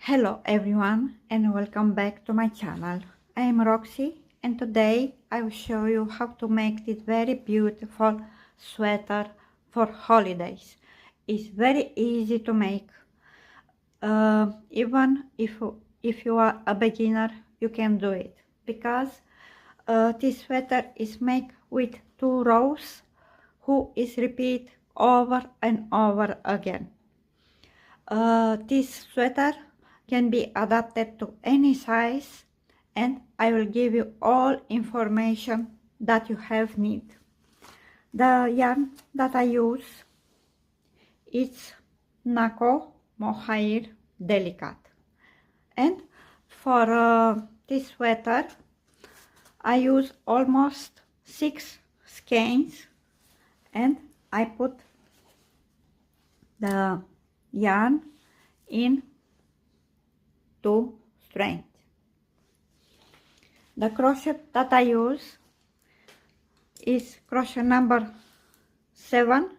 Hello everyone and welcome back to my channel. I am Roxy and today I will show you how to make this very beautiful sweater for holidays. It's very easy to make. Even if you are a beginner, you can do it because this sweater is made with 2 rows who is repeat over and over again. This sweater can be adapted to any size and I will give you all information that you have need. The yarn that I use is Nako mohair delicate, and for this sweater I use almost 6 skeins and I put the yarn in 2 strands. The crochet that I use is crochet number 7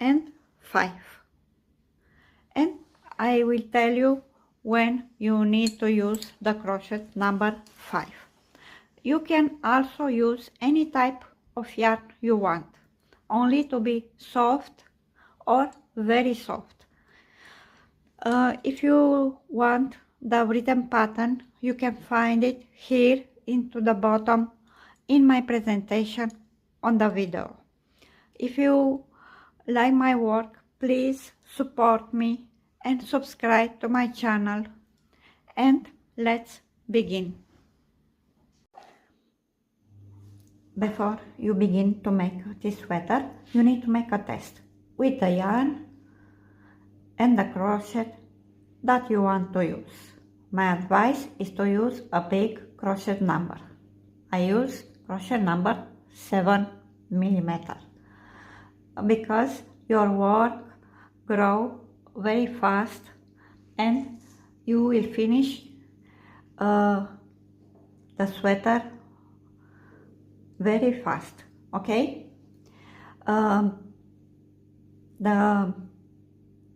and 5, and I will tell you when you need to use the crochet number 5. You can also use any type of yarn you want, only to be soft or very soft. If you want the written pattern, you can find it here into the bottom in my presentation on the video. If you like my work, please support me and subscribe to my channel, and let's begin. Before you begin to make this sweater, you need to make a test with the yarn and the crochet that you want to use. My advice is to use a big crochet number. I use crochet number 7 millimeter because your work grows very fast and you will finish the sweater very fast. Okay, the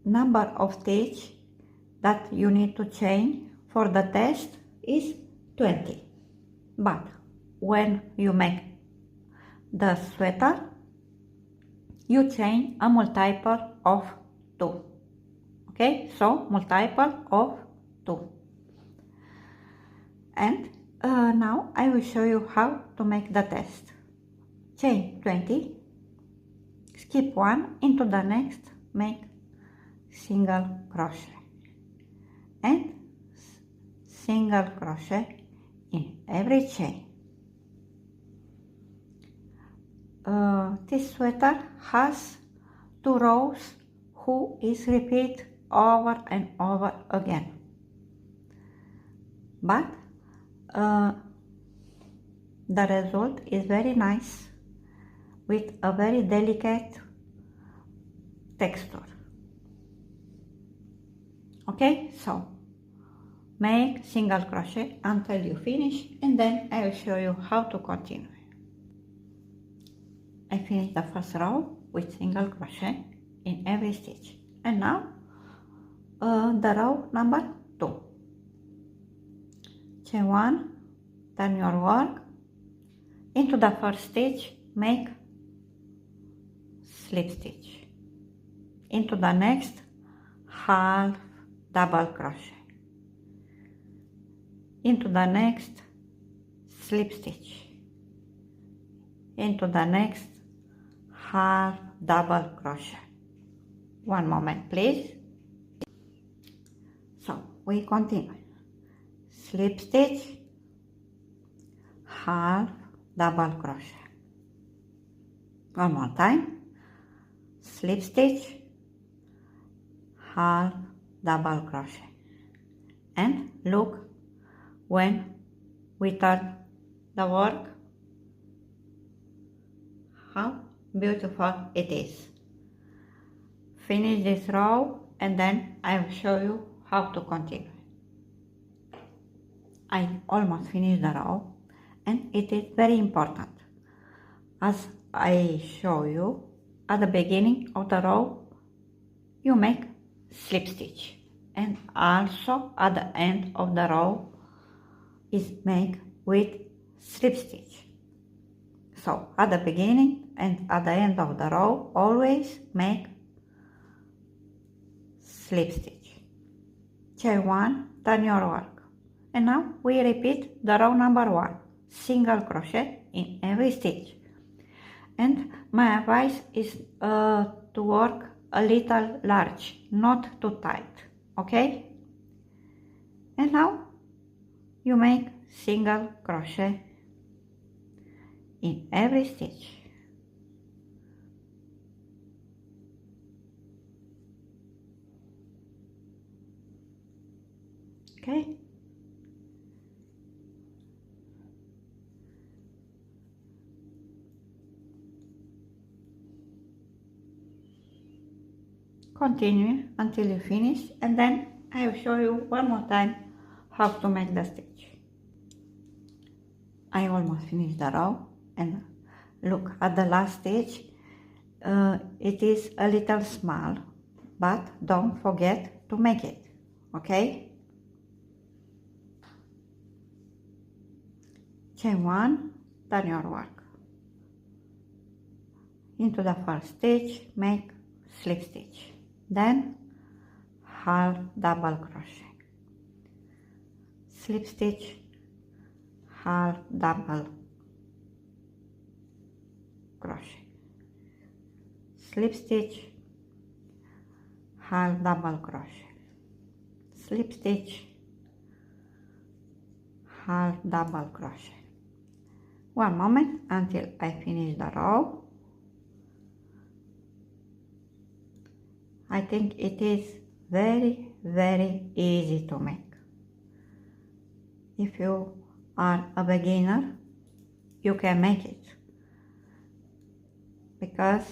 number of stitches that you need to change for the test is 20, but when you make the sweater you change a multiple of 2. Okay, so multiple of 2. And now I will show you how to make the test. Chain 20, skip 1 into the next, make single crochet and single crochet in every chain. This sweater has 2 rows who is repeat over and over again, but the result is very nice with a very delicate texture. Okay, so make single crochet until you finish and then I will show you how to continue. I finished the first row with single crochet in every stitch, and now the row number 2. Chain 1, turn your work into the first stitch, make slip stitch, into the next half double crochet, into the next slip stitch, into the next half double crochet. One moment please. So we continue. Slip stitch, half double crochet. One more time. Slip stitch, half double crochet, and look when we turn the work how beautiful it is. Finish this row and then I will show you how to continue. I almost finished the row, and it is very important, as I show you at the beginning of the row, you make slip stitch and also at the end of the row is made with slip stitch. So at the beginning and at the end of the row always make slip stitch. Chain 1, turn your work. And now we repeat the row number 1, single crochet in every stitch. And my advice is to work a little large, not too tight, okay? And now you make single crochet in every stitch. Okay? Continue until you finish, and then I will show you one more time how to make the stitch. I almost finished the row, and look at the last stitch. It is a little small, but don't forget to make it, okay? Chain 1, turn your work. Into the first stitch, make slip stitch. Then half double crochet, slip stitch, half double crochet, slip stitch, half double crochet, slip stitch, half double crochet. One moment until I finish the row. I think it is very, very easy to make. If you are a beginner, you can make it. Because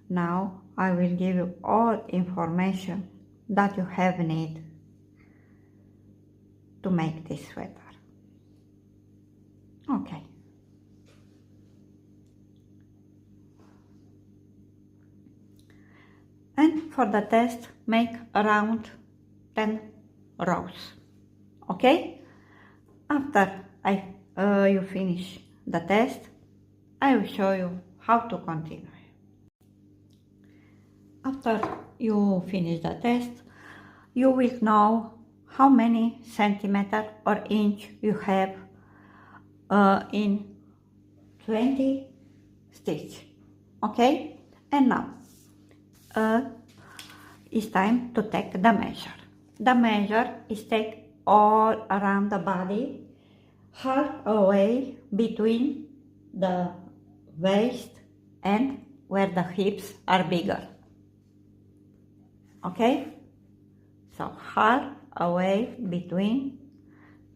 now I will give you all information that you have need to make this sweater. Okay. And for the test, make around 10 rows, okay? After you finish the test, I will show you how to continue. After you finish the test, you will know how many centimeter or inch you have in 20 stitch, okay? And now it's time to take the measure. The measure is take all around the body, half away between the waist and where the hips are bigger. Okay? So half away between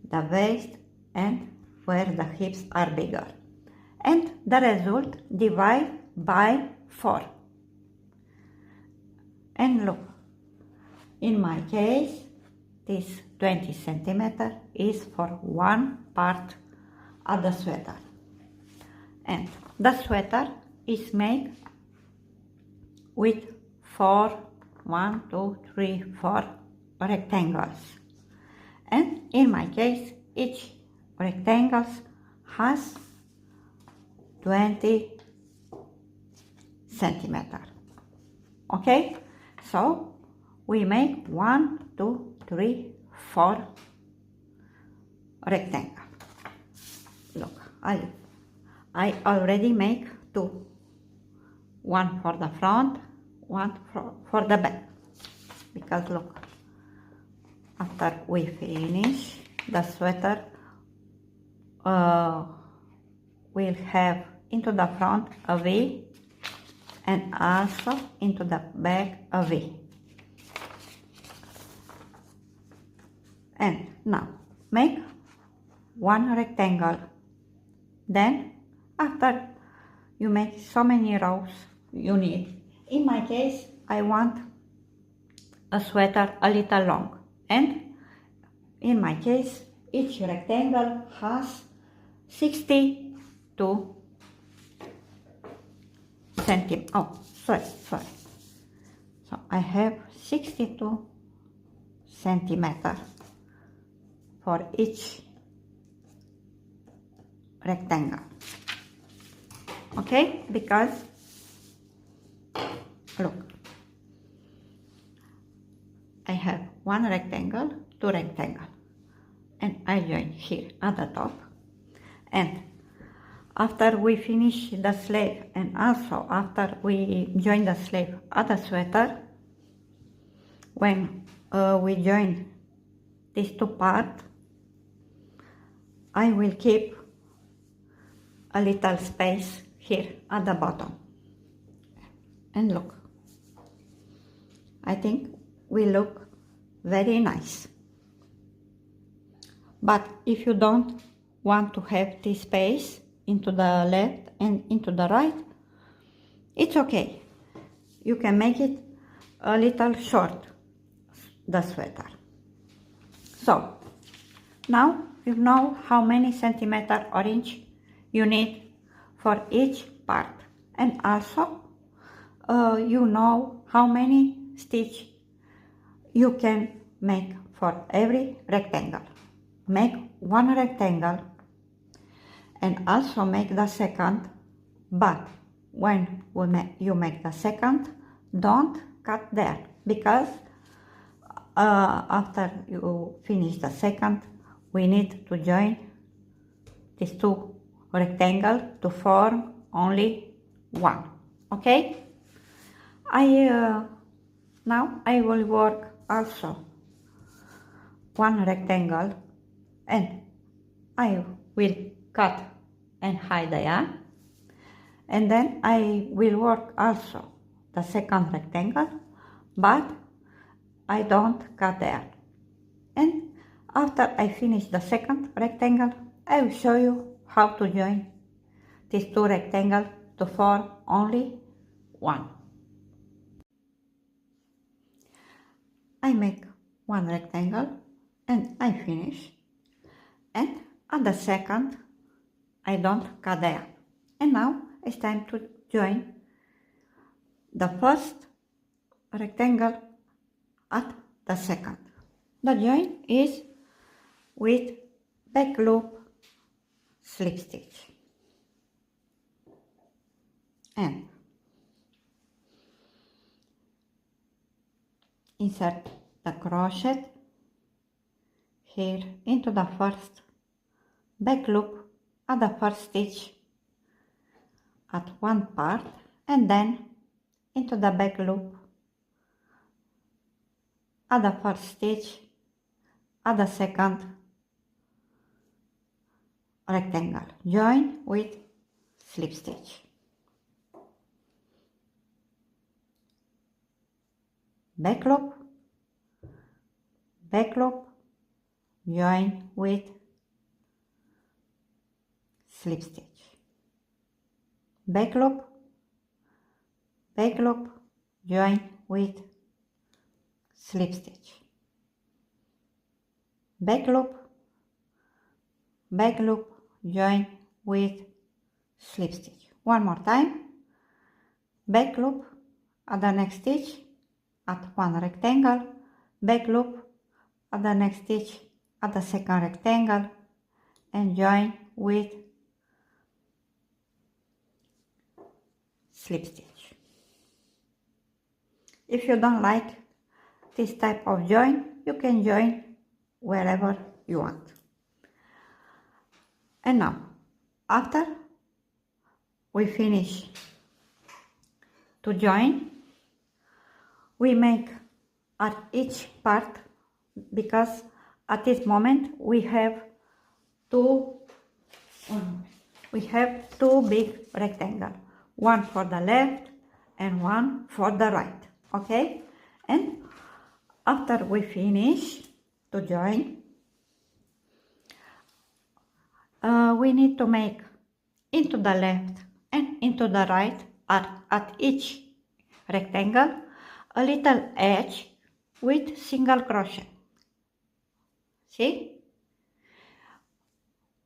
the waist and where the hips are bigger. And the result divide by 4. And look, in my case, this 20 centimeter is for one part of the sweater. And the sweater is made with 4 rectangles. And in my case, each rectangle has 20 centimeter. Okay? So we make 1, 2, 3, 4 rectangle. Look, I already make 2. One for the front, one for the back. Because look, after we finish the sweater, we'll have into the front a V and also into the back a V. And now make one rectangle. Then after you make so many rows you need. In my case, I want a sweater a little long, and in my case each rectangle has 62 centimeters. So I have 62 centimeter for each rectangle. Okay, because look, I have one rectangle, two rectangle, and I join here at the top. And after we finish the sleeve, and also after we join the sleeve at the sweater, when we join these two parts, I will keep a little space here at the bottom. And look, I think we look very nice. But if you don't want to have this space into the left and into the right, it's okay. You can make it a little short, the sweater. So now you know how many centimeter or inch you need for each part, and also you know how many stitch you can make for every rectangle. Make one rectangle and also make the second, but when you make the second, don't cut there, because after you finish the second, we need to join these two rectangles to form only one. Okay? Now I will work also one rectangle, and I will cut and hide the yarn, and then I will work also the second rectangle, but I don't cut there. And after I finish the second rectangle, I will show you how to join these two rectangles to form only one. I make one rectangle and I finish, and at the second I don't cut there. And now it's time to join the first rectangle at the second. The join is with back loop slip stitch, and insert the crochet here into the first back loop at the first stitch at one part, and then into the back loop at the first stitch at the second rectangle. Join with slip stitch. Back loop, join with slip stitch. Back loop, join with slip stitch. Back loop, join with slip stitch. One more time. Back loop at the next stitch at one rectangle, back loop at the next stitch at the second rectangle, and join with slip stitch. If you don't like this type of join, you can join wherever you want. And now, after we finish to join, we make at each part, because at this moment we have two big rectangles, one for the left and one for the right. Okay? And after we finish to join, we need to make into the left and into the right at each rectangle a little edge with single crochet. See?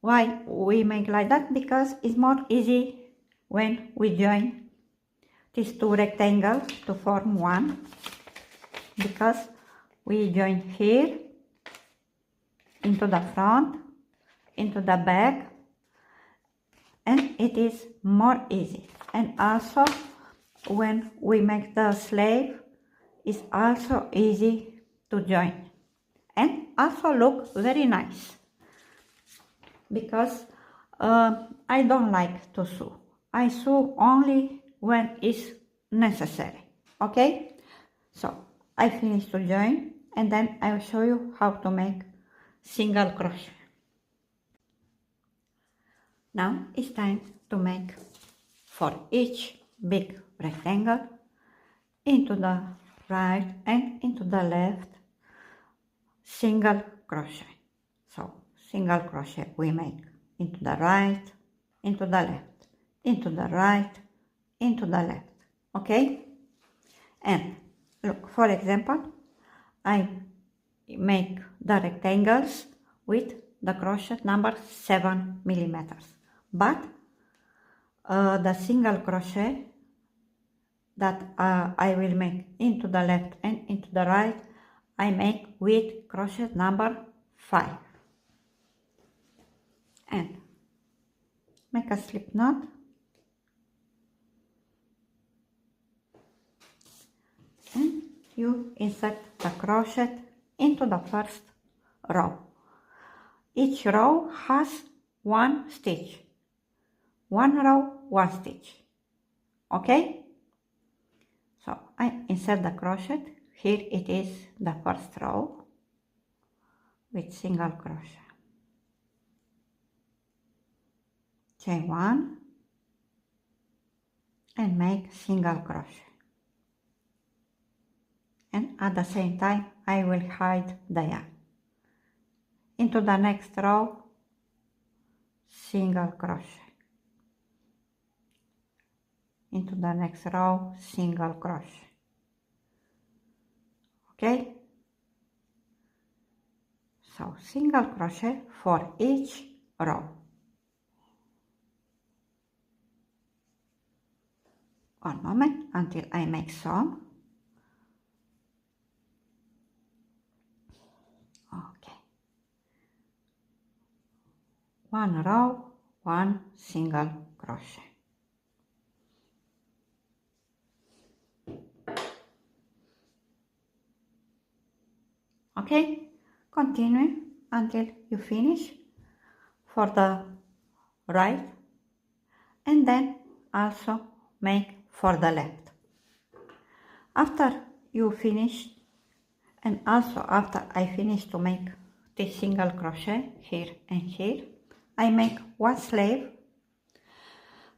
Why we make like that? Because it's more easy when we join these two rectangles to form one, because we join here into the front, into the back, and it is more easy. And also when we make the sleeve, it's also easy to join and also look very nice, because I don't like to sew. I sew only when it's necessary. Okay, so I finish to join, and then I will show you how to make single crochet. Now it's time to make for each big rectangle into the right and into the left single crochet. So single crochet we make into the right, into the left, into the right, into the left. Okay, and look, for example, I make the rectangles with the crochet number 7 millimeters, but the single crochet that I will make into the left and into the right, I make with crochet number 5. And make a slip knot, and you insert the crochet into the first row. Each row has 1 stitch. 1 row, 1 stitch. Okay? So I insert the crochet. Here it is the first row with single crochet. Chain 1 and make single crochet. And at the same time I will hide the yarn. Into the next row, single crochet. Into the next row, single crochet. Okay? So single crochet for each row. One moment until I make some. Okay. 1 row, 1 single crochet. Okay, continue until you finish for the right, and then also make for the left. After you finish, and also after I finish to make this single crochet here and here, I make 1 sleeve,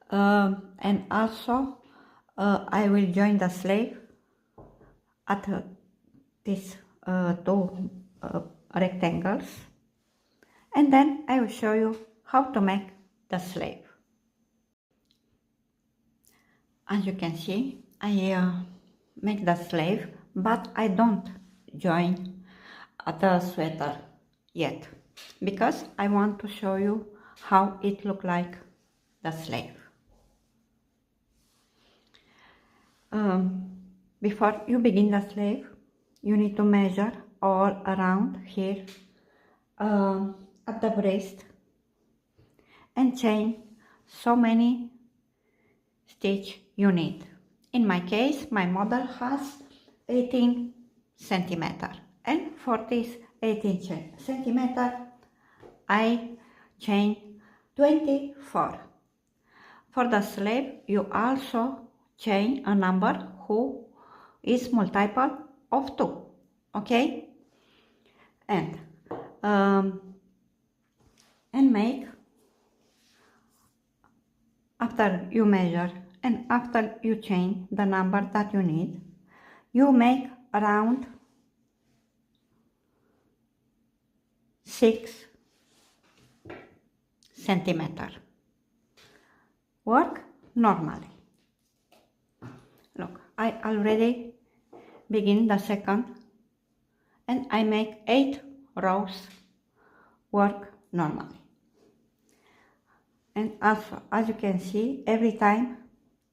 and also I will join the sleeve at these 2 rectangles, and then I will show you how to make the sleeve. As you can see, I make the sleeve, but I don't join the sweater yet, because I want to show you how it look like the sleeve. Before you begin the sleeve, you need to measure all around here at the breast and chain so many stitch you need. In my case, my model has 18 centimeter, and for this 18 centimeter I chain 24. For the sleeve you also chain a number who is multiple of 2. Okay, and make, after you measure and after you chain the number that you need, you make around 6 centimeter. Work normally. Look, I already begin the second, and I make 8 rows. Work normally. And also, as you can see, every time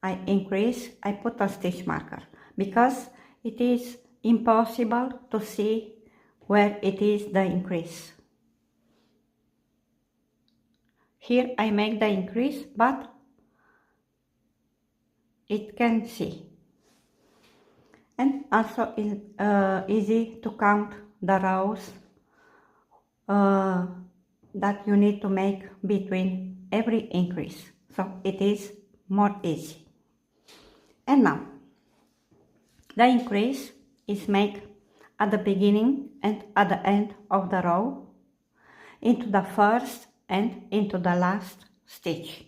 I increase, I put a stitch marker, because it is impossible to see where it is the increase. Here I make the increase, but it can see. And also is easy to count the rows that you need to make between every increase. So it is more easy. And now, the increase is made at the beginning and at the end of the row, into the first and into the last stitch.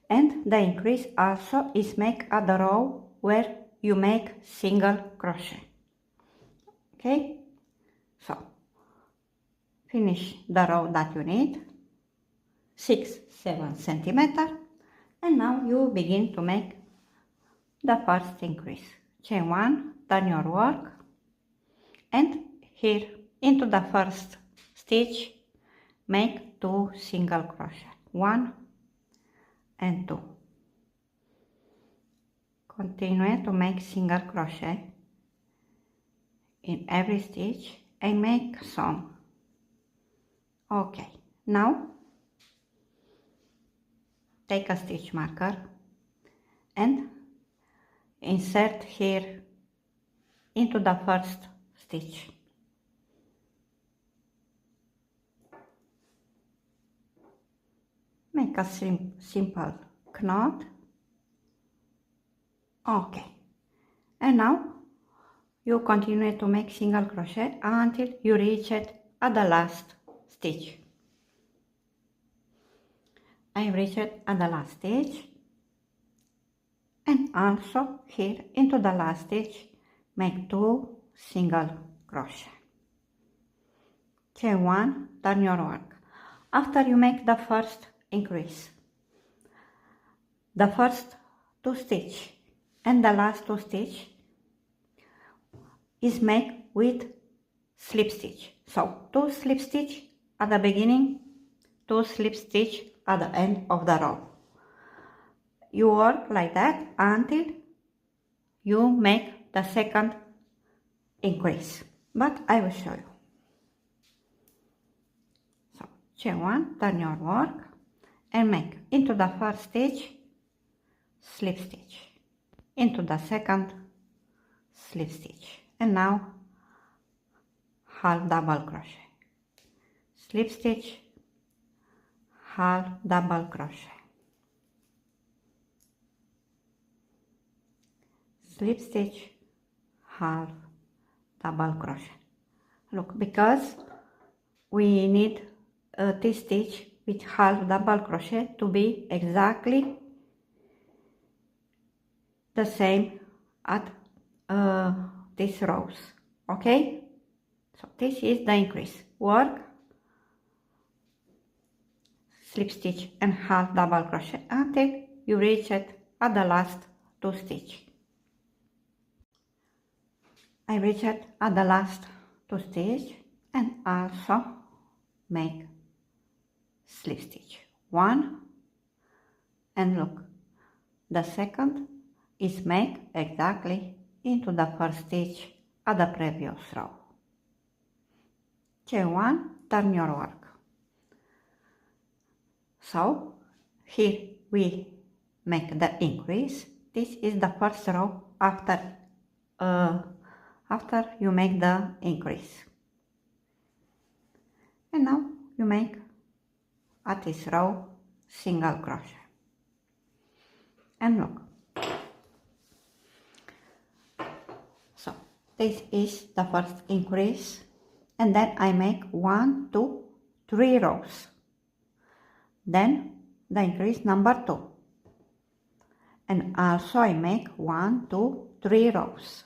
And the increase also is made at the row where you make single crochet. Okay, so finish the row that you need, 6-7 centimeters, and now you begin to make the first increase. Chain 1, turn your work, and here into the first stitch make 2 single crochet, 1 and 2. Continue to make single crochet in every stitch and make some. Okay, now take a stitch marker and insert here into the first stitch. Make a simple knot. Okay, and now you continue to make single crochet until you reach it at the last stitch. I reached it at the last stitch, and also here into the last stitch make 2 single crochet. Chain 1, turn your work. After you make the first increase, the first 2 stitch and the last 2 stitch is made with slip stitch. So 2 slip stitch at the beginning, 2 slip stitch at the end of the row. You work like that until you make the second increase, but I will show you. So chain 1, turn your work and make into the first stitch slip stitch, into the second slip stitch, and now half double crochet, slip stitch, half double crochet, slip stitch, half double crochet. Look, because we need this stitch with half double crochet to be exactly the same at these rows. Okay, so this is the increase. Work, slip stitch and half double crochet until you reach it at the last 2 stitch. I reach it at the last 2 stitch and also make slip stitch 1, and look, the second is made exactly into the first stitch at the previous row. Chain 1, turn your work. So here we make the increase. This is the first row after you make the increase, and now you make at this row single crochet, and look, so this is the first increase, and then I make 1, 2, 3 rows, then the increase number 2, and also I make 1, 2, 3 rows,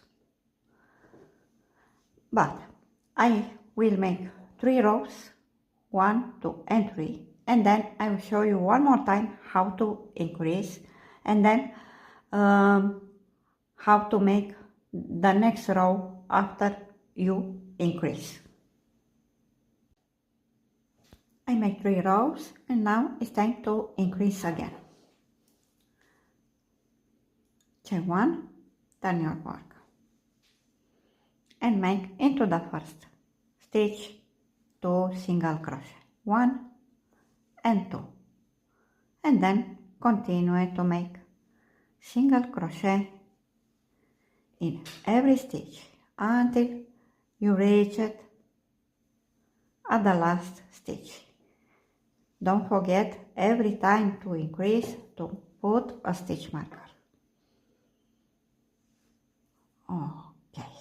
but I will make 3 rows, 1, 2 and 3, and then I will show you one more time how to increase, and then how to make the next row after you increase. I make 3 rows, and now it's time to increase again. Chain 1, turn your work. and make into the first stitch 2 single crochet, 1 and 2, and then continue to make single crochet in every stitch until you reach it at the last stitch. Don't forget every time to increase to put a stitch marker. Okay.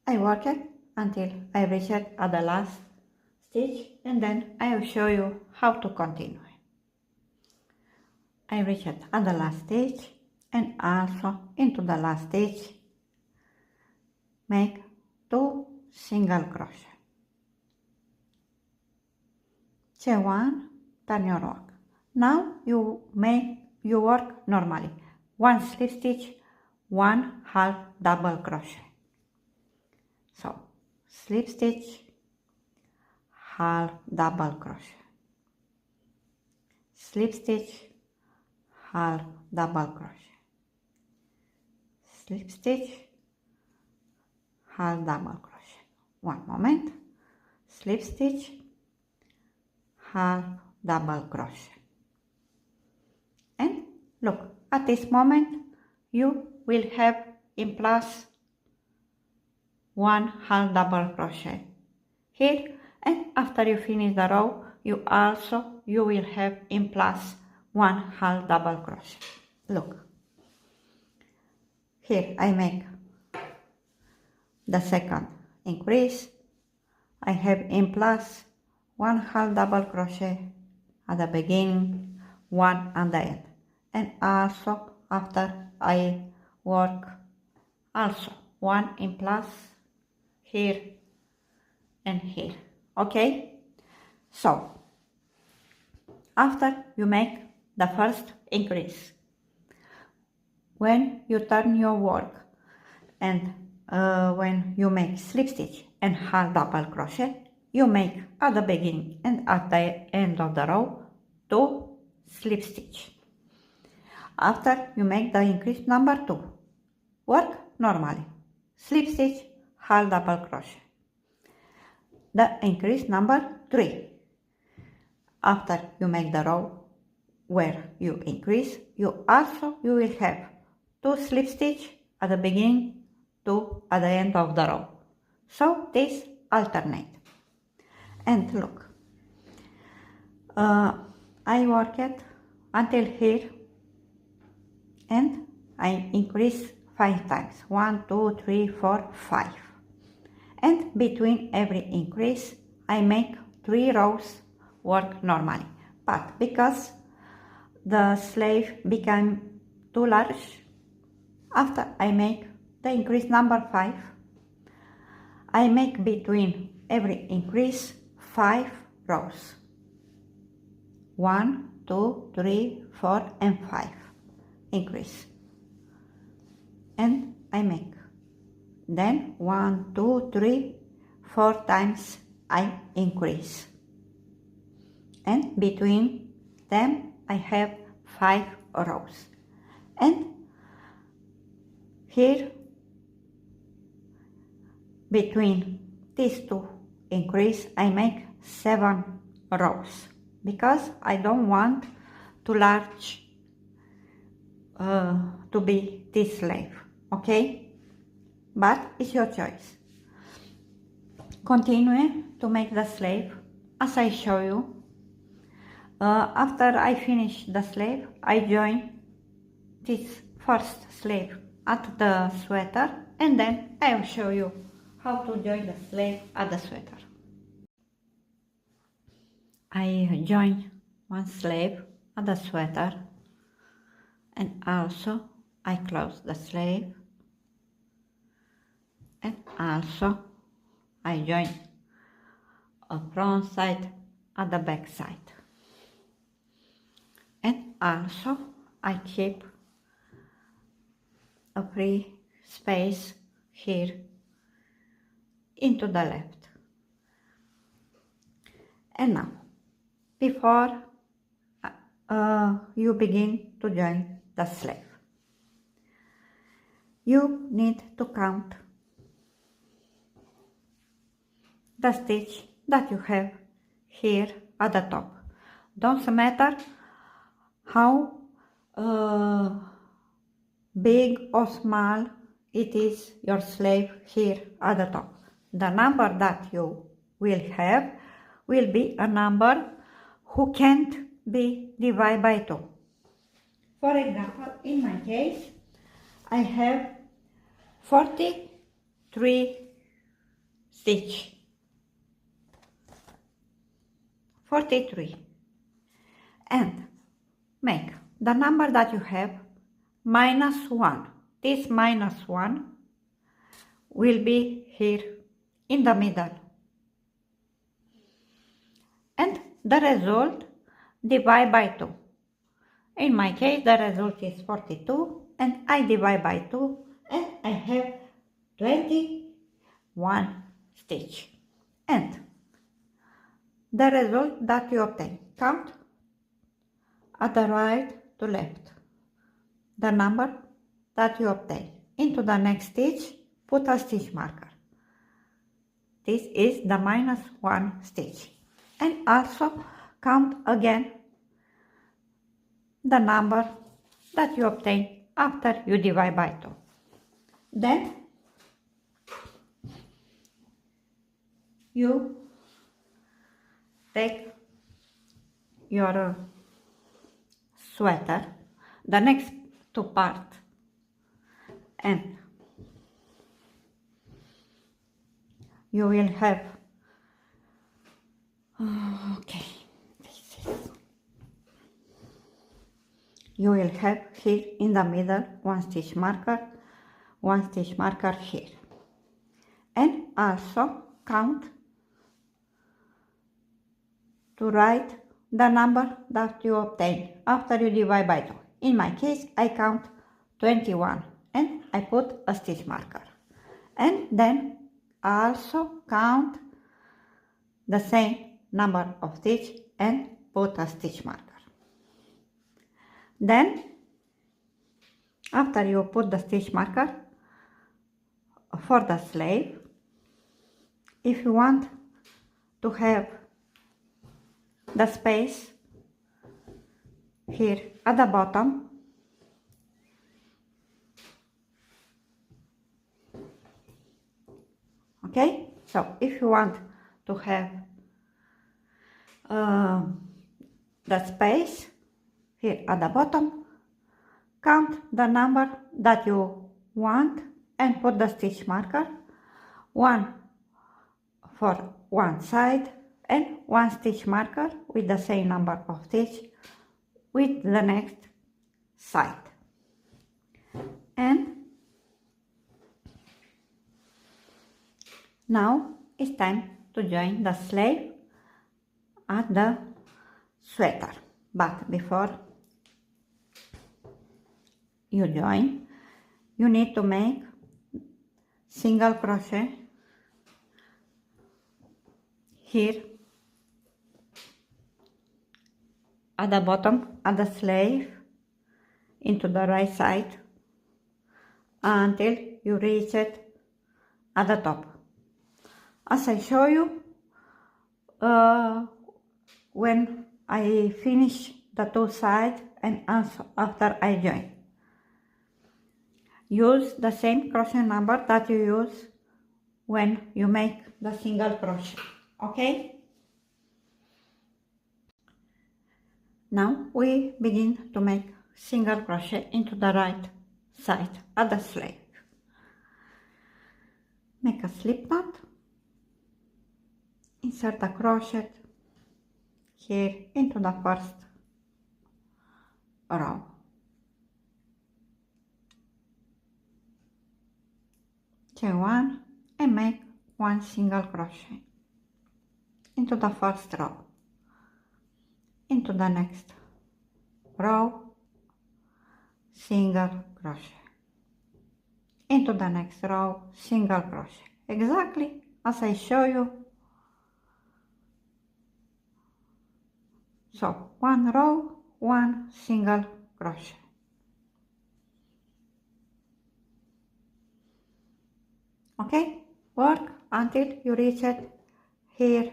I work it until I reach it at the last stitch, and then I will show you how to continue. I reach it at the last stitch and also into the last stitch make 2 single crochet. Chain 1, turn your work. Now you work normally. 1 slip stitch, 1 half double crochet. So slip stitch, half double crochet, slip stitch, half double crochet, slip stitch, half double crochet. One moment, slip stitch, half double crochet. And look, at this moment you will have in plus 1 half double crochet here, and after you finish the row you will have in plus 1 half double crochet. Look, here I make the second increase, I have in plus 1 half double crochet at the beginning, 1 at the end, and also after I work also 1 in plus here and here. Okay, so after you make the first increase, when you turn your work and when you make slip stitch and half double crochet, you make at the beginning and at the end of the row 2 slip stitch. After you make the increase number 2, work normally, slip stitch, half double crochet. The increase number 3, after you make the row where you increase, you will have 2 slip stitch at the beginning, 2 at the end of the row. So this alternate. And look, I work it until here and I increase 5 times, 1, 2, 3, 4, 5. And between every increase I make 3 rows work normally. But because the sleeve became too large, after I make the increase number 5, I make between every increase 5 rows. 1, 2, 3, 4 and 5 increase. And I make then 1, 2, 3, 4 times I increase. And between them I have 5 rows. And here between these 2 increase I make 7 rows because I don't want too large to be this sleeve, okay? But it's your choice. Continue to make the sleeve as I show you. After I finish the sleeve, I join this first sleeve at the sweater, and then I will show you how to join the sleeve at the sweater. I join one sleeve at the sweater, and also I close the sleeve, and also I join a front side at the back side, and also I keep a free space here into the left. And now, before you begin to join the sleeve. You need to count the stitch that you have here at the top. Don't matter how big or small it is your sleeve here at the top. The number that you will have will be a number who can't be divided by 2. For example, in my case, I have 43 stitch. 43. And make the number that you have minus 1. This minus 1 will be here in the middle. And the result divide by 2. In my case, the result is 42, and I divide by 2, and I have 21 stitch. And the result that you obtain, count at the right to left. The number that you obtain. Into the next stitch, put a stitch marker. This is the minus 1 stitch. And also count again the number that you obtain after you divide by 2. Then you take your sweater, the next 2 parts, and you will have you will have here in the middle 1 stitch marker, 1 stitch marker here, and also count to write the number that you obtain after you divide by 2. In my case, I count 21 and I put a stitch marker, and then also count the same number of stitch and put a stitch marker. Then after you put the stitch marker for the sleeve, if you want to have the space here at the bottom, okay, so if you want to have the space here at the bottom, count the number that you want and put the stitch marker, 1 for one side and 1 stitch marker with the same number of stitch with the next side. And now it's time to join the sleeve at the sweater. But before you join, you need to make single crochet here at the bottom of the sleeve into the right side until you reach it at the top. As I show you, when I finish the 2 sides and also after I join. Use the same crochet number that you use when you make the single crochet, okay? Now we begin to make single crochet into the right side of the sleeve. Make a slip knot, insert a crochet here into the first row. Chain 1 and make 1 single crochet into the first row, into the next row, single crochet, into the next row, single crochet, exactly as I show you. So 1 row, 1 single crochet. Okay, work until you reach it here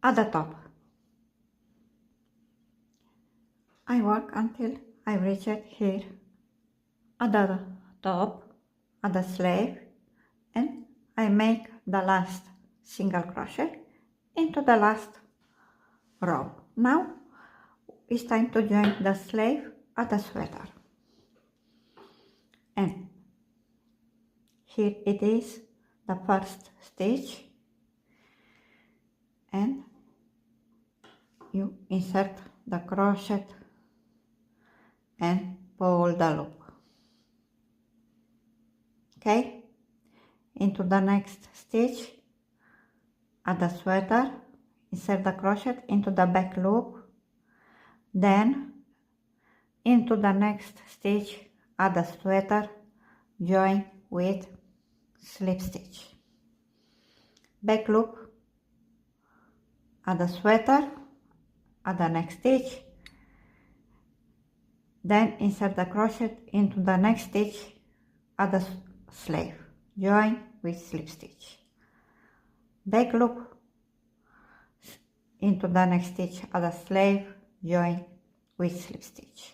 at the top. I work until I reach it here at the top, at the sleeve, and I make the last single crochet into the last row. Now it's time to join the sleeve at the sweater. And here it is, the first stitch, and you insert the crochet and pull the loop. Okay, into the next stitch at the sweater, insert the crochet into the back loop, then into the next stitch at the sweater, join with slip stitch, back loop at the sweater at the next stitch, then insert the crochet into the next stitch at the sleeve, join with slip stitch, back loop into the next stitch at the sleeve, join with slip stitch,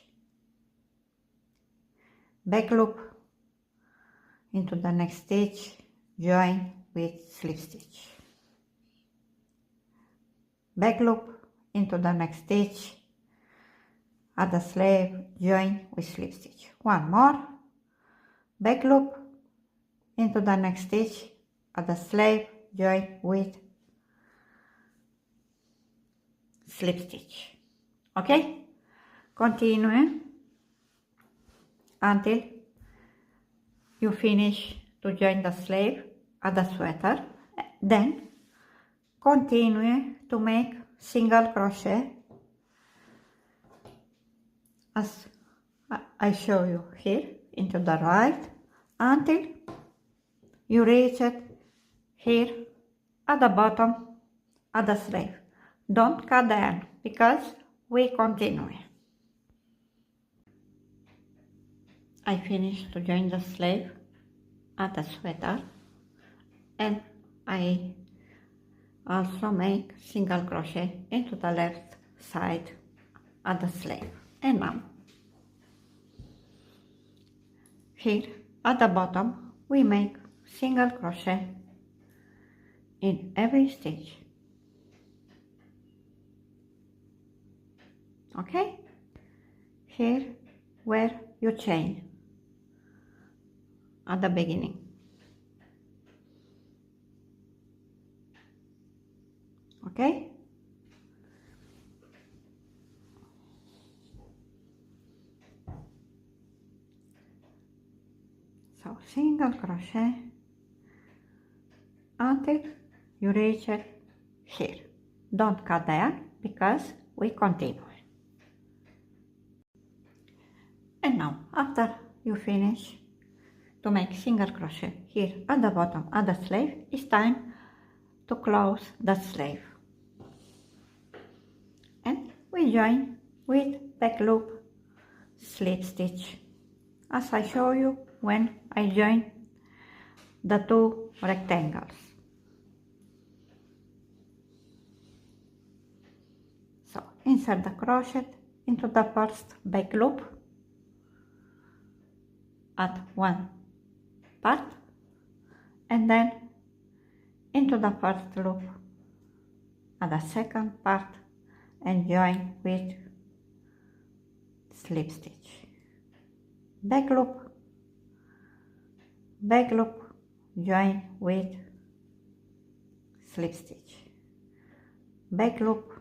back loop into the next stitch, join with slip stitch, back loop into the next stitch at the sleeve, join with slip stitch. One more, back loop into the next stitch at the sleeve, join with slip stitch. Okay, continue until you finish to join the sleeve at the sweater, then continue to make single crochet as I show you here into the right until you reach it here at the bottom at the sleeve. Don't cut the end because we continue. I finished to join the sleeve at the sweater, and I also make single crochet into the left side at the sleeve. And now here at the bottom we make single crochet in every stitch. Okay, here where you chain at the beginning. Okay, so single crochet until you reach it here. Don't cut there because we continue. And now after you finish to make single crochet here at the bottom at the sleeve, it's time to close the sleeve, and we join with back loop, slip stitch, as I show you when I join the two rectangles. So insert the crochet into the first back loop at one part, and then into the first loop at the second part and join with slip stitch, back loop, join with slip stitch, back loop,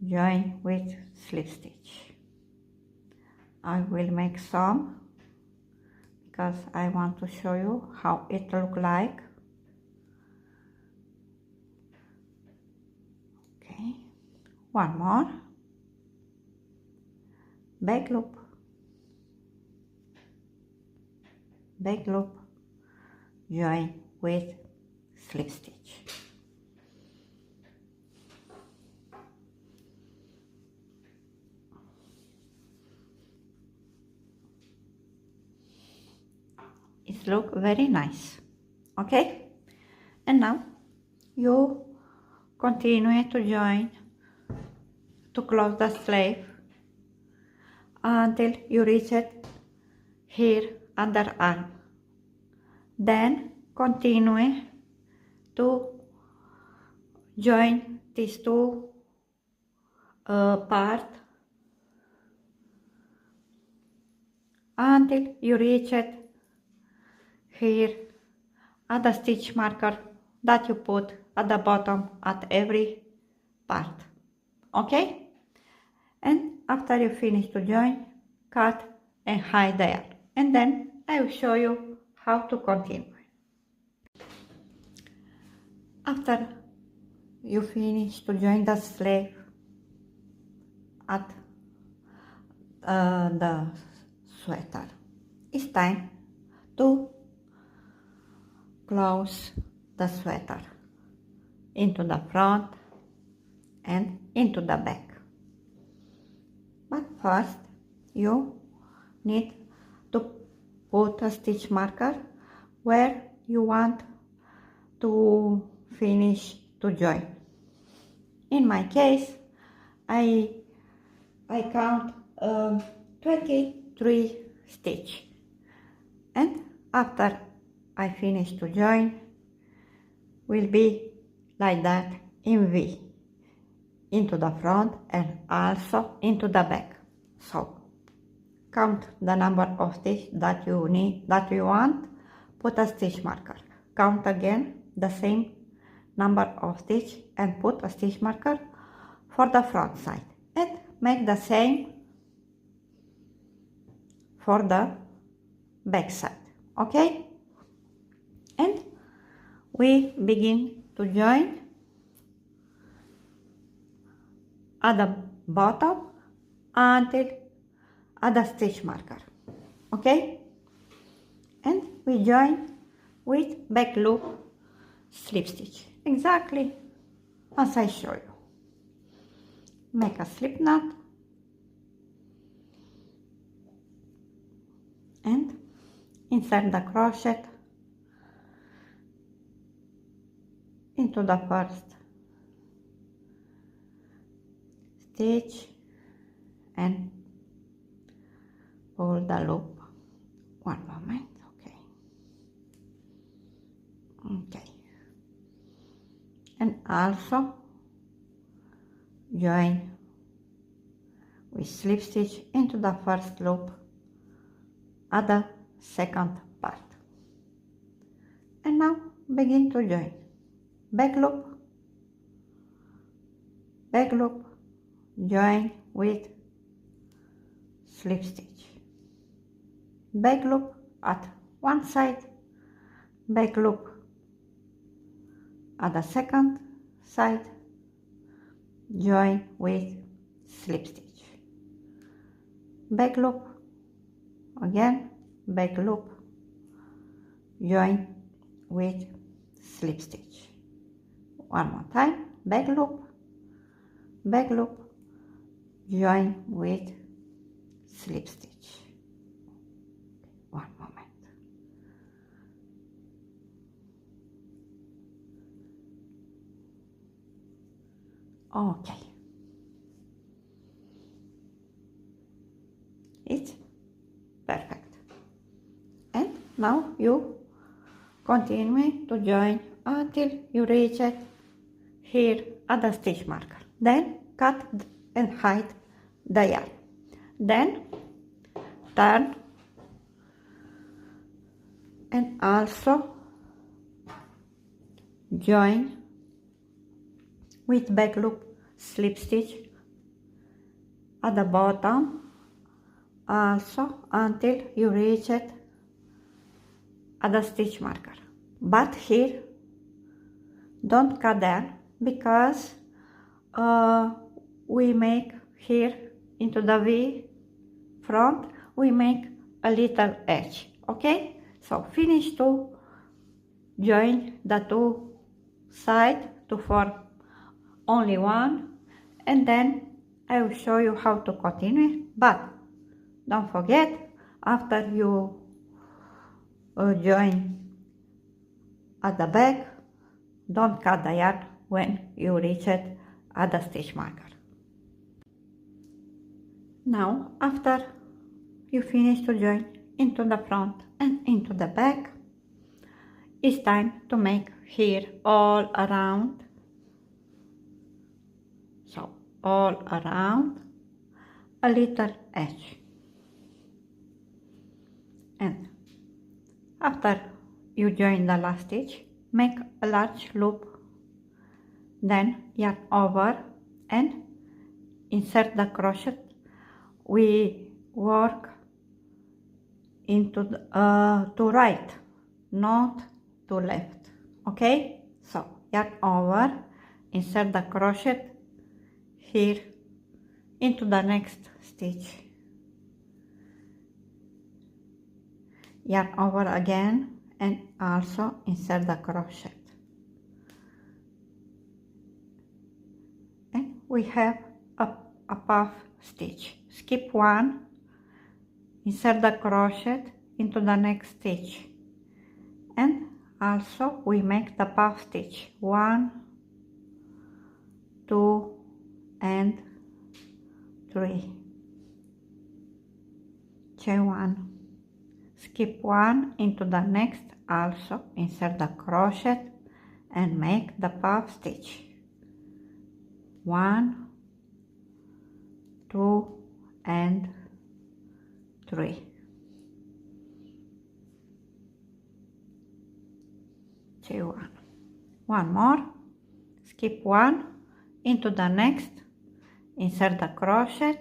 join with slip stitch. I will make some because I want to show you how it look like. Okay, one more, back loop, join with slip stitch, must look very nice. Okay? And now you continue to join to close the sleeve until you reach it here underarm. Then continue to join these two parts until you reach it here at the stitch marker that you put at the bottom at every part. Okay? And after you finish to join, cut and hide the yarn. And then I will show you how to continue. After you finish to join the sleeve at the sweater, it's time to close the sweater into the front and into the back. But first you need to put a stitch marker where you want to finish to join. In my case, I count 23 stitch, and after I finish to join will be like that in V, into the front and also into the back. So count the number of stitch that you need, that you want, put a stitch marker. Count again the same number of stitch and put a stitch marker for the front side, and make the same for the back side. Okay? And we begin to join at the bottom until at the stitch marker. Okay? And we join with back loop slip stitch, exactly as I show you. Make a slip knot and insert the crochet into the first stitch and pull the loop. One moment. Okay, and also join with slip stitch into the first loop at the second part. And now begin to join. Back loop, join with slip stitch. Back loop at one side, back loop at the second side, join with slip stitch. Back loop, again, back loop, join with slip stitch. One more time, back loop, join with slip stitch. One moment. Okay, it's perfect. And now you continue to join until you reach it here at the stitch marker. Then cut and hide the yarn. Then turn and also join with back loop slip stitch at the bottom also until you reach it at the stitch marker. But here don't cut there, because we make here into the V front, we make a little edge. Okay, so finish to join the two sides to form only one, and then I will show you how to continue. But don't forget, after you join at the back. Don't cut the yarn when you reach it at the stitch marker. Now, after you finish to join into the front and into the back, it's time to make here all around. So all around a little edge. And after you join the last stitch, make a large loop, then yarn over and insert the crochet. We work into the, to right, not to left. Okay, so yarn over, insert the crochet here into the next stitch, yarn over again and also insert the crochet, and we have a puff stitch. Skip one, insert the crochet into the next stitch, and also we make the puff stitch 1, 2 and 3. Chain 1, skip 1 into the next, also insert the crochet and make the puff stitch 1, 2 and 3. Chain 1. One more, skip 1 into the next, insert the crochet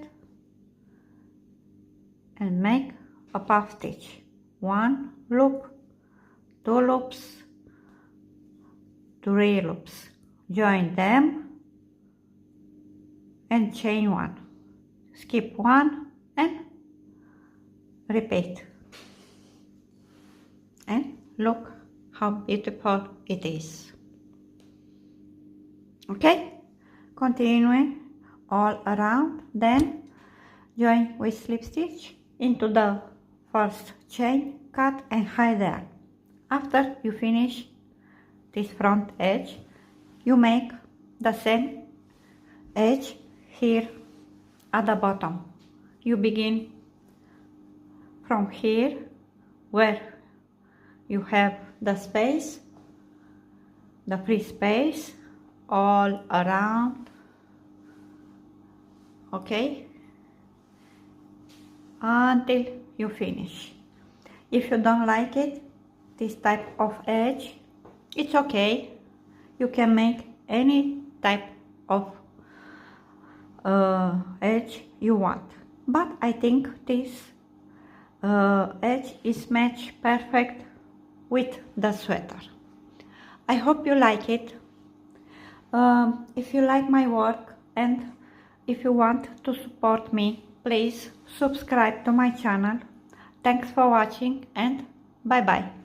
and make a puff stitch 1 loop, 2 loops, 3 loops, join them and chain 1, skip 1 and repeat, and look how beautiful it is. Okay, continuing all around, then join with slip stitch into the first chain, cut and hide there. After you finish this front edge, you make the same edge here at the bottom. You begin from here where you have the space, the free space all around, okay, until you finish. If you don't like it, this type of edge, it's okay. You can make any type of edge you want, but I think this edge is matched perfect with the sweater. I hope you like it. If you like my work and if you want to support me, please subscribe to my channel. Thanks for watching and bye bye.